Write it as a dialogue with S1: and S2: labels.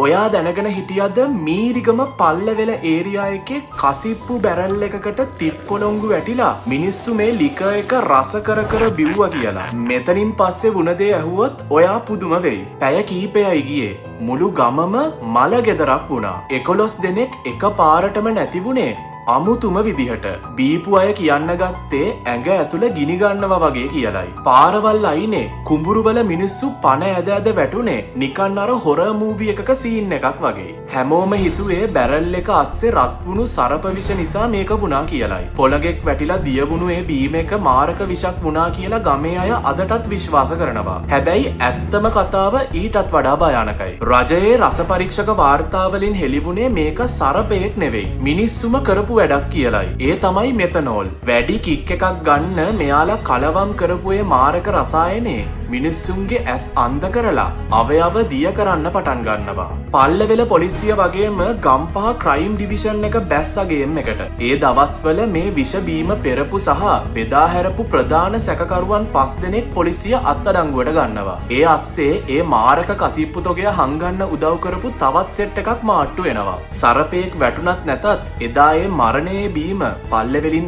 S1: ඔයා දැනගෙන හිටියද මීරිගම පල්ලවෙල ඒරියා එකේ කසිප්පු බැරල් එකකට තිප්පොළොංගු වැටිලා මිනිස්සු මේ ලිකර් එක රස කර කර බිව්වා කියලා. මෙතනින් පස්සේ වුණ දේ ඇහුවොත් ඔයා පුදුම වෙයි. පැය කීපයයි ගියේ. මුළු ගමම මල ගෙදරක් වුණා. 11 දෙනෙක් එක පාරටම නැති වුණේ අමුතුම විදිහට. බීපු අය කියන්න ගත්තේ ඇඟ ඇතුළ ගිනි ගන්නවා වගේ කියලයි. පාරවල් අයිනේ කුඹුරුවල මිනිස්සු පණ ඇද ඇද වැටුනේ නිකන් අර හොරර් මූවි එකක සීන් එකක් වගේ. හැමෝම හිතුවේ බැරල් එක අස්සේ රත් වුණු සරප විෂ නිසා මේක වුණා කියලයි. පොළගෙක් වැටිලා දිය වුණු ඒ බීම එක මාරක විෂක් වුණා කියලා ගමේ අය අදටත් විශ්වාස කරනවා. හැබැයි ඇත්තම කතාව ඊටත් වඩා භයානකයි. රජයේ රස පරීක්ෂක වාර්තාවලින් හෙළිවුණේ මේක සරපෙක් නෙවෙයි. මිනිස්සුම කරපු වැඩක් කියලයි. ඒ තමයි මෙතනෝල්. වැඩි කික් එකක් ගන්න මෙයාලා කලවම් කරපු ඒ මාරක රසායනේ මිනිස්සුන්ගේ ඇස් අන්ධ කරලා අවයව දිය කරන්න පටන් ගන්නවා. පල්ලවෙල පොලිසිය වගේම ගම්පහ ක්‍රයිම් ඩිවිෂන් එක බැස්ස ගේම් එකට. ඒ දවස්වල මේ විෂ බීම පෙරපු සහ බෙදා හැරපු ප්‍රධාන සැකකරුවන් 5 දෙනෙක් පොලිසිය අත්අඩංගුවට ගන්නවා. ඒ අස්සේ ඒ මාරක කසිප්පු තොගය හංගන්න උදව් කරපු තවත් සෙට් එකක් මාට්ටු වෙනවා. සරපෙක් වැටුණත් නැතත් එදා ඒ මරණයේ බීම පල්ලෙවලින්